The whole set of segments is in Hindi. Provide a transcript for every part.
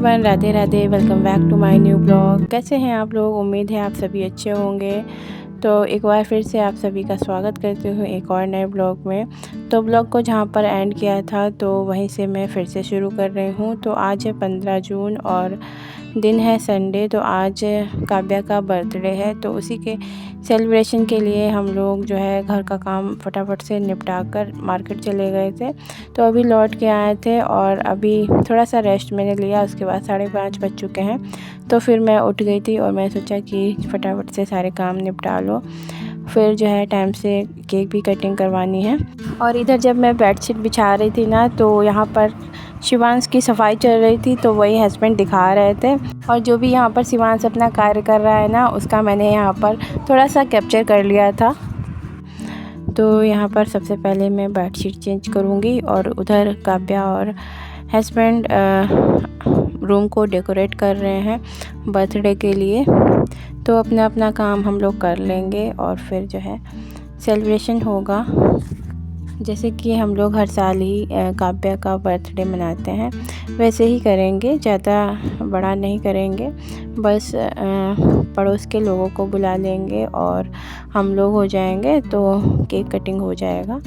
Everyone, Radhe Radhe. Welcome back to my new blog. कैसे हैं आप लोग? उम्मीद है आप सभी अच्छे होंगे। तो एक बार फिर से आप सभी का स्वागत करती हूँ एक और नए ब्लॉग में। तो ब्लॉग को जहाँ पर एंड किया था तो वहीं से मैं फिर से शुरू कर रही हूँ। तो आज है 15 जून और दिन है संडे। तो आज काव्या का बर्थडे है, तो उसी के सेलिब्रेशन के लिए हम लोग जो है घर का काम फटाफट से निपटा कर मार्केट चले गए थे। तो अभी लौट के आए थे और अभी थोड़ा सा रेस्ट मैंने लिया। उसके बाद 5:30 बज चुके हैं। तो फिर मैं उठ गई थी और मैंने सोचा कि फटाफट से सारे काम निपटा लो, फिर जो है टाइम से केक भी कटिंग करवानी है। और इधर जब मैं बेडशीट बिछा रही थी ना, तो यहाँ पर शिवांश की सफाई चल रही थी, तो वही हस्बैंड दिखा रहे थे। और जो भी यहाँ पर शिवांश अपना कार्य कर रहा है ना, उसका मैंने यहाँ पर थोड़ा सा कैप्चर कर लिया था। तो यहाँ पर सबसे पहले मैं बेडशीट चेंज करूँगी और उधर काव्या और हस्बैंड रूम को डेकोरेट कर रहे हैं बर्थडे के लिए। तो अपना अपना काम हम लोग कर लेंगे और फिर जो है सेलिब्रेशन होगा। जैसे कि हम लोग हर साल ही काव्या का बर्थडे मनाते हैं, वैसे ही करेंगे। ज़्यादा बड़ा नहीं करेंगे, बस पड़ोस के लोगों को बुला लेंगे और हम लोग हो जाएंगे, तो केक कटिंग हो जाएगा।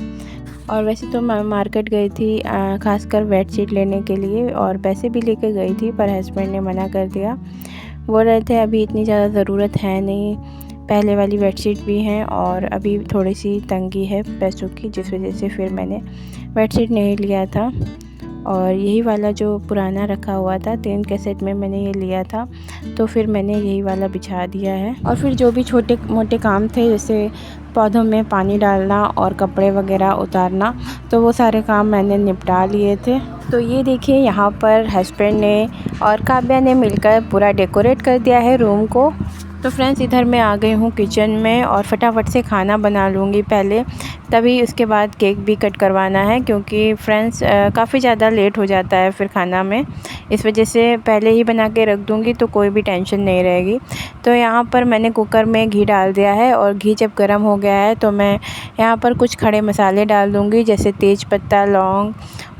और वैसे तो मैं मार्केट गई थी खासकर बेडशीट लेने के लिए, और पैसे भी लेके गई थी, पर हस्बैंड ने मना कर दिया। बोल रहे थे अभी इतनी ज़्यादा ज़रूरत है नहीं, पहले वाली बेडशीट भी हैं और अभी थोड़ी सी तंगी है पैसों की, जिस वजह से फिर मैंने बेडशीट नहीं लिया था। और यही वाला जो पुराना रखा हुआ था 3 के सेट में मैंने ये लिया था, तो फिर मैंने यही वाला बिछा दिया है। और फिर जो भी छोटे मोटे काम थे, जैसे पौधों में पानी डालना और कपड़े वगैरह उतारना, तो वो सारे काम मैंने निपटा लिए थे। तो ये देखिए, यहाँ पर हस्बैंड ने और काव्या ने मिलकर पूरा डेकोरेट कर दिया है रूम को। तो फ्रेंड्स, इधर मैं आ गई हूँ किचन में और फटाफट से खाना बना लूँगी पहले, तभी उसके बाद केक भी कट करवाना है, क्योंकि फ्रेंड्स काफ़ी ज़्यादा लेट हो जाता है फिर खाना में। इस वजह से पहले ही बना के रख दूँगी तो कोई भी टेंशन नहीं रहेगी। तो यहाँ पर मैंने कुकर में घी डाल दिया है और घी जब गर्म हो गया है तो मैं यहाँ पर कुछ खड़े मसाले डाल दूँगी, जैसे तेज पत्ता, लौंग,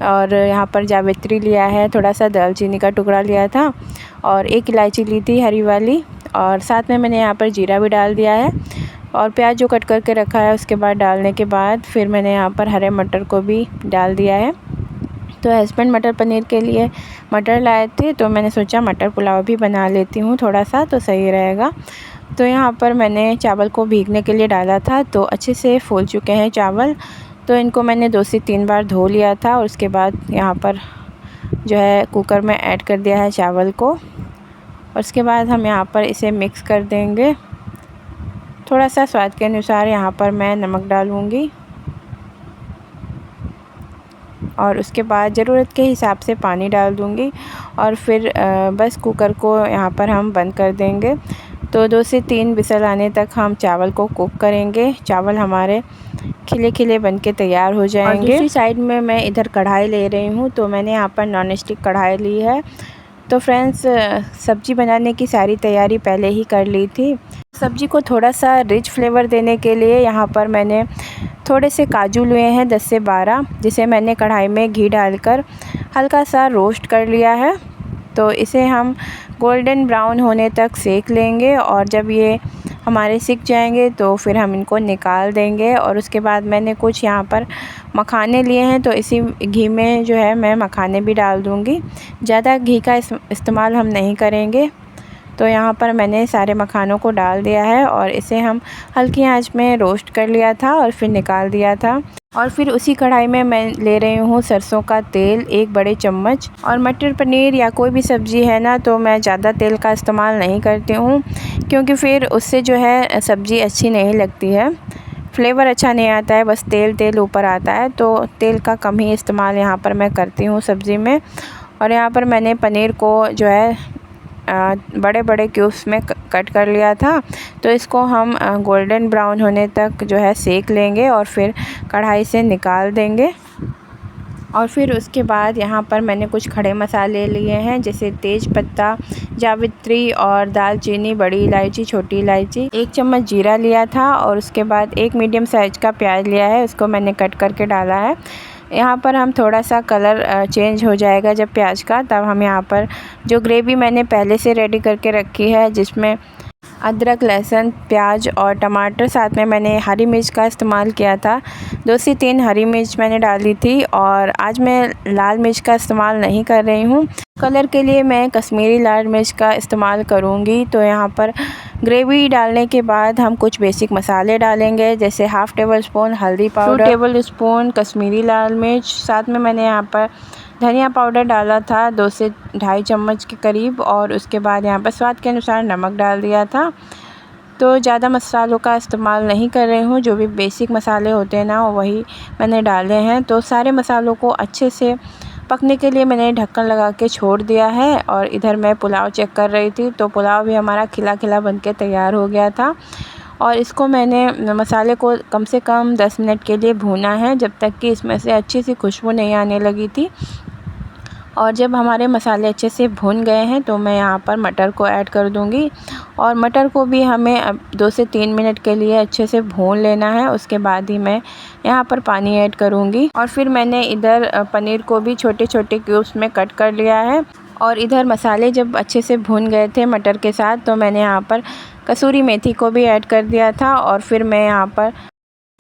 और यहाँ पर जावित्री लिया है, थोड़ा सा दालचीनी का टुकड़ा लिया था और 1 इलायची ली थी हरी वाली, और साथ में मैंने यहाँ पर जीरा भी डाल दिया है। और प्याज जो कट करके रखा है उसके बाद डालने के बाद फिर मैंने यहाँ पर हरे मटर को भी डाल दिया है। तो हस्बैंड मटर पनीर के लिए मटर लाए थे, तो मैंने सोचा मटर पुलाव भी बना लेती हूँ थोड़ा सा, तो सही रहेगा। तो यहाँ पर मैंने चावल को भीगने के लिए डाला था, तो अच्छे से फूल चुके हैं चावल। तो इनको मैंने 2 से 3 बार धो लिया था और उसके बाद यहाँ पर जो है कुकर में ऐड कर दिया है चावल को। और उसके बाद हम यहाँ पर इसे मिक्स कर देंगे। थोड़ा सा स्वाद के अनुसार यहाँ पर मैं नमक डालूँगी और उसके बाद ज़रूरत के हिसाब से पानी डाल दूँगी और फिर बस कुकर को यहाँ पर हम बंद कर देंगे। तो 2 से 3 विसल आने तक हम चावल को कुक करेंगे। चावल हमारे खिले खिले बन के तैयार हो जाएंगे। और दूसरी साइड में मैं इधर कढ़ाई ले रही हूँ, तो मैंने यहाँ पर नॉन स्टिक कढ़ाई ली है। तो फ्रेंड्स, सब्ज़ी बनाने की सारी तैयारी पहले ही कर ली थी। सब्ज़ी को थोड़ा सा रिच फ्लेवर देने के लिए यहाँ पर मैंने थोड़े से काजू लिए हैं 10 से 12, जिसे मैंने कढ़ाई में घी डालकर हल्का सा रोस्ट कर लिया है। तो इसे हम गोल्डन ब्राउन होने तक सेक लेंगे और जब ये हमारे सिक जाएंगे तो फिर हम इनको निकाल देंगे। और उसके बाद मैंने कुछ यहाँ पर मखाने लिए हैं, तो इसी घी में जो है मैं मखाने भी डाल दूँगी। ज़्यादा घी का इस्तेमाल हम नहीं करेंगे। तो यहाँ पर मैंने सारे मखानों को डाल दिया है और इसे हम हल्की आंच में रोस्ट कर लिया था और फिर निकाल दिया था। और फिर उसी कढ़ाई में मैं ले रही हूँ सरसों का तेल 1 बड़े चम्मच। और मटर पनीर या कोई भी सब्ज़ी है ना, तो मैं ज़्यादा तेल का इस्तेमाल नहीं करती हूँ, क्योंकि फिर उससे जो है सब्ज़ी अच्छी नहीं लगती है, फ्लेवर अच्छा नहीं आता है, बस तेल तेल ऊपर आता है। तो तेल का कम ही इस्तेमाल यहाँ पर मैं करती हूँ सब्ज़ी में। और यहाँ पर मैंने पनीर को जो है बड़े बड़े क्यूब्स में कट कर लिया था। तो इसको हम गोल्डन ब्राउन होने तक जो है सेक लेंगे और फिर कढ़ाई से निकाल देंगे। और फिर उसके बाद यहाँ पर मैंने कुछ खड़े मसाले लिए हैं, जैसे तेज पत्ता, जावित्री और दालचीनी, बड़ी इलायची, छोटी इलायची, 1 चम्मच जीरा लिया था और उसके बाद 1 मीडियम साइज़ का प्याज लिया है, उसको मैंने कट करके डाला है। यहाँ पर हम थोड़ा सा कलर चेंज हो जाएगा जब प्याज का, तब हम यहाँ पर जो ग्रेवी मैंने पहले से रेडी करके रखी है, जिसमें अदरक, लहसुन, प्याज और टमाटर, साथ में मैंने हरी मिर्च का इस्तेमाल किया था। 2 से 3 हरी मिर्च मैंने डाली थी और आज मैं लाल मिर्च का इस्तेमाल नहीं कर रही हूँ। कलर के लिए मैं कश्मीरी लाल मिर्च का इस्तेमाल करूँगी। तो यहाँ पर ग्रेवी डालने के बाद हम कुछ बेसिक मसाले डालेंगे, जैसे हाफ़ टेबल स्पून हल्दी पाउडर, 2 टेबल स्पून कश्मीरी लाल मिर्च, साथ में मैंने यहाँ पर धनिया पाउडर डाला था 2 से ढाई चम्मच के करीब, और उसके बाद यहाँ पर स्वाद के अनुसार नमक डाल दिया था। तो ज़्यादा मसालों का इस्तेमाल नहीं कर रही हूँ, जो भी बेसिक मसाले होते हैं ना वही मैंने डाले हैं। तो सारे मसालों को अच्छे से पकने के लिए मैंने ढक्कन लगा के छोड़ दिया है। और इधर मैं पुलाव चेक कर रही थी, तो पुलाव भी हमारा खिला खिला बन के तैयार हो गया था। और इसको मैंने मसाले को कम से कम 10 मिनट के लिए भूना है, जब तक कि इसमें से अच्छी सी खुशबू नहीं आने लगी थी। और जब हमारे मसाले अच्छे से भुन गए हैं तो मैं यहाँ पर मटर को ऐड कर दूँगी, और मटर को भी हमें अब 2 से 3 मिनट के लिए अच्छे से भून लेना है। उसके बाद ही मैं यहाँ पर पानी ऐड करूँगी। और फिर मैंने इधर पनीर को भी छोटे छोटे क्यूब्स में कट कर लिया है। और इधर मसाले जब अच्छे से भुन गए थे मटर के साथ, तो मैंने यहाँ पर कसूरी मेथी को भी ऐड कर दिया था। और फिर मैं यहाँ पर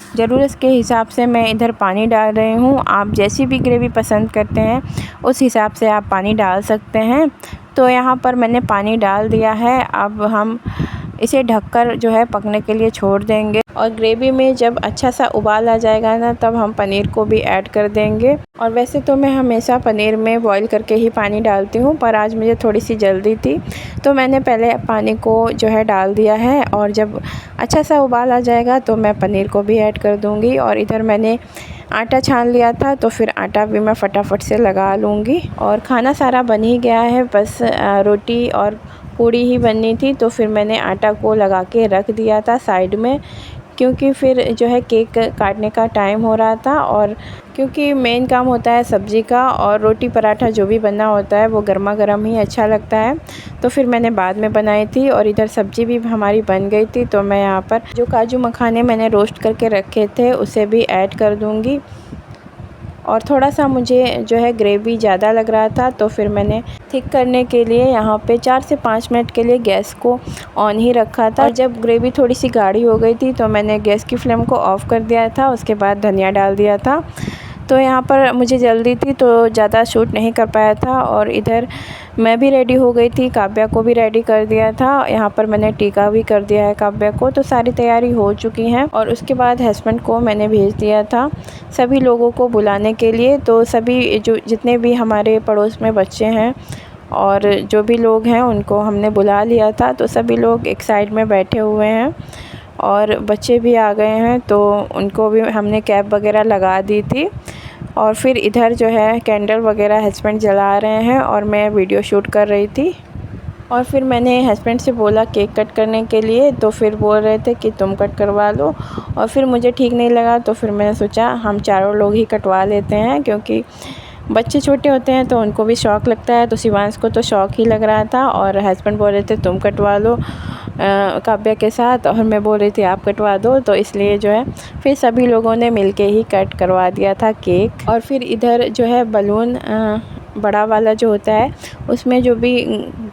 ज़रूरत के हिसाब से मैं इधर पानी डाल रही हूँ। आप जैसी भी ग्रेवी पसंद करते हैं उस हिसाब से आप पानी डाल सकते हैं। तो यहाँ पर मैंने पानी डाल दिया है। अब हम इसे ढककर जो है पकने के लिए छोड़ देंगे। और ग्रेवी में जब अच्छा सा उबाल आ जाएगा ना, तब हम पनीर को भी ऐड कर देंगे। और वैसे तो मैं हमेशा पनीर में बॉईल करके ही पानी डालती हूँ, पर आज मुझे थोड़ी सी जल्दी थी, तो मैंने पहले पानी को जो है डाल दिया है। और जब अच्छा सा उबाल आ जाएगा तो मैं पनीर को भी ऐड कर दूँगी। और इधर मैंने आटा छान लिया था, तो फिर आटा भी मैं फटाफट से लगा लूँगी। और खाना सारा बन ही गया है, बस रोटी और पूड़ी ही बननी थी। तो फिर मैंने आटा को लगा के रख दिया था साइड में, क्योंकि फिर जो है केक काटने का टाइम हो रहा था। और क्योंकि मेन काम होता है सब्ज़ी का, और रोटी पराठा जो भी बनना होता है वो गर्मा गर्म ही अच्छा लगता है। तो फिर मैंने बाद में बनाई थी। और इधर सब्ज़ी भी हमारी बन गई थी, तो मैं यहाँ पर जो काजू मखाने मैंने रोस्ट करके रखे थे उसे भी ऐड कर दूँगी। और थोड़ा सा मुझे जो है ग्रेवी ज़्यादा लग रहा था, तो फिर मैंने थिक करने के लिए यहाँ पे 4 से 5 मिनट के लिए गैस को ऑन ही रखा था। और जब ग्रेवी थोड़ी सी गाढ़ी हो गई थी तो मैंने गैस की फ्लेम को ऑफ़ कर दिया था। उसके बाद धनिया डाल दिया था। तो यहाँ पर मुझे जल्दी थी तो ज़्यादा शूट नहीं कर पाया था। और इधर मैं भी रेडी हो गई थी, काव्या को भी रेडी कर दिया था। यहाँ पर मैंने टीका भी कर दिया है काव्या को। तो सारी तैयारी हो चुकी हैं। और उसके बाद हस्बैंड को मैंने भेज दिया था सभी लोगों को बुलाने के लिए। तो सभी जो जितने भी हमारे पड़ोस में बच्चे हैं और जो भी लोग हैं उनको हमने बुला लिया था। तो सभी लोग एक साइड में बैठे हुए हैं और बच्चे भी आ गए हैं, तो उनको भी हमने कैप वगैरह लगा दी थी। और फिर इधर जो है कैंडल वगैरह हस्बैंड जला रहे हैं और मैं वीडियो शूट कर रही थी। और फिर मैंने हस्बैंड से बोला केक कट करने के लिए, तो फिर बोल रहे थे कि तुम कट करवा लो। और फिर मुझे ठीक नहीं लगा, तो फिर मैंने सोचा हम चारों लोग ही कटवा लेते हैं, क्योंकि बच्चे छोटे होते हैं तो उनको भी शौक़ लगता है। तो शिवांश को तो शौक़ ही लग रहा था और हस्बैंड बोल रहे थे तुम कटवा लो काव्या के साथ, और मैं बोल रही थी आप कटवा दो। तो इसलिए जो है फिर सभी लोगों ने मिलके ही कट करवा दिया था केक। और फिर इधर जो है बलून बड़ा वाला जो होता है उसमें जो भी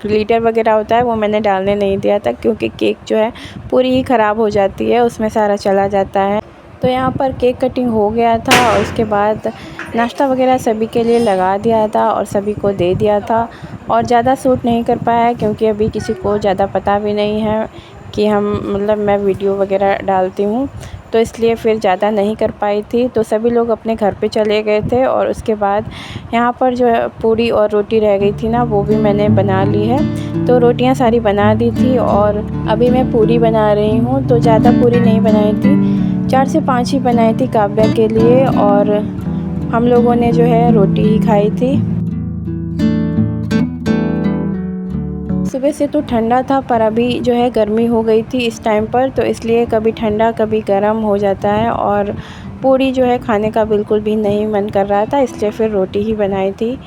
ग्लिटर वगैरह होता है वो मैंने डालने नहीं दिया था, क्योंकि केक जो है पूरी ही ख़राब हो जाती है, उसमें सारा चला जाता है। तो यहाँ पर केक कटिंग हो गया था और उसके बाद नाश्ता वगैरह सभी के लिए लगा दिया था और सभी को दे दिया था। और ज़्यादा शूट नहीं कर पाया, क्योंकि अभी किसी को ज़्यादा पता भी नहीं है कि मैं वीडियो वगैरह डालती हूँ, तो इसलिए फिर ज़्यादा नहीं कर पाई थी। तो सभी लोग अपने घर पे चले गए थे। और उसके बाद यहाँ पर जो है पूड़ी और रोटी रह गई थी ना, वो भी मैंने बना ली है। तो रोटियाँ सारी बना दी थी और अभी मैं पूड़ी बना रही हूँ। तो ज़्यादा पूड़ी नहीं बनाई थी, 4 से 5 ही बनाई थी काव्या के लिए, और हम लोगों ने जो है रोटी ही खाई थी। सुबह से तो ठंडा था, पर अभी जो है गर्मी हो गई थी इस टाइम पर, तो इसलिए कभी ठंडा कभी गर्म हो जाता है। और पूड़ी जो है खाने का बिल्कुल भी नहीं मन कर रहा था, इसलिए फिर रोटी ही बनाई थी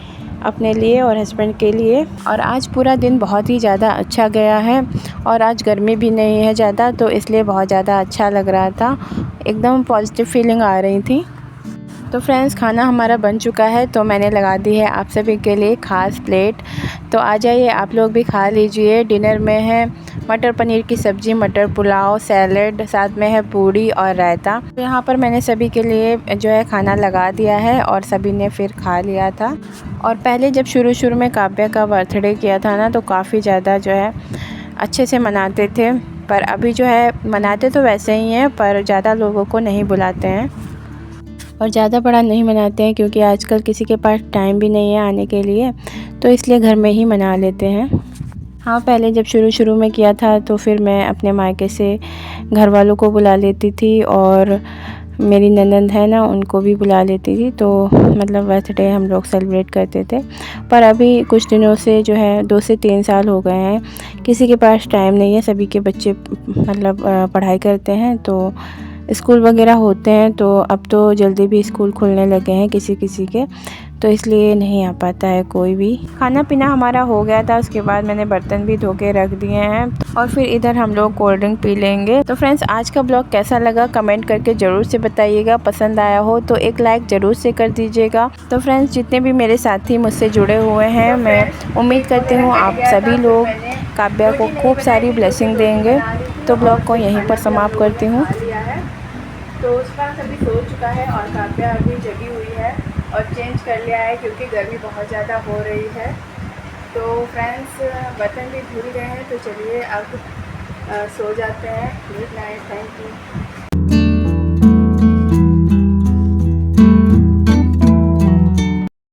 अपने लिए और हस्बैंड के लिए। और आज पूरा दिन बहुत ही ज़्यादा अच्छा गया है और आज गर्मी भी नहीं है ज़्यादा, तो इसलिए बहुत ज़्यादा अच्छा लग रहा था, एकदम पॉजिटिव फीलिंग आ रही थी। तो फ्रेंड्स खाना हमारा बन चुका है, तो मैंने लगा दी है आप सभी के लिए ख़ास प्लेट। तो आ जाइए आप लोग भी खा लीजिए। डिनर में है मटर पनीर की सब्ज़ी, मटर पुलाव, सैलेड, साथ में है पूड़ी और रायता। तो यहाँ पर मैंने सभी के लिए जो है खाना लगा दिया है और सभी ने फिर खा लिया था। और पहले जब शुरू में काव्या का बर्थडे किया था ना, तो काफ़ी ज़्यादा जो है अच्छे से मनाते थे, पर अभी जो है मनाते तो वैसे ही हैं, पर ज़्यादा लोगों को नहीं बुलाते हैं और ज़्यादा बड़ा नहीं मनाते हैं, क्योंकि आजकल किसी के पास टाइम भी नहीं है आने के लिए, तो इसलिए घर में ही मना लेते हैं। हाँ, पहले जब शुरू में किया था तो फिर मैं अपने मायके से घर वालों को बुला लेती थी और मेरी ननंद है ना, उनको भी बुला लेती थी, तो मतलब बर्थडे हम लोग सेलिब्रेट करते थे। पर अभी कुछ दिनों से जो है 2 से 3 साल हो गए हैं, किसी के पास टाइम नहीं है, सभी के बच्चे मतलब पढ़ाई करते हैं, तो स्कूल वगैरह होते हैं, तो अब तो जल्दी भी स्कूल खुलने लगे हैं किसी किसी के, तो इसलिए नहीं आ पाता है कोई भी। खाना पीना हमारा हो गया था, उसके बाद मैंने बर्तन भी धो के रख दिए हैं और फिर इधर हम लोग कोल्ड ड्रिंक पी लेंगे। तो फ्रेंड्स आज का ब्लॉग कैसा लगा कमेंट करके ज़रूर से बताइएगा। पसंद आया हो तो एक लाइक ज़रूर से कर दीजिएगा। तो फ्रेंड्स जितने भी मेरे साथी मुझसे जुड़े हुए हैं, मैं उम्मीद करती हूँ आप सभी लोग काव्या को खूब सारी ब्लेसिंग देंगे। तो ब्लॉग को यहीं पर समाप्त करती हूँ। तो उसका सभी सो चुका है और काव्या अभी जगी हुई है और चेंज कर लिया है, क्योंकि गर्मी बहुत ज़्यादा हो रही है। तो फ्रेंड्स बर्तन भी धुल गए हैं, तो चलिए अब सो जाते हैं। Good night, thank you.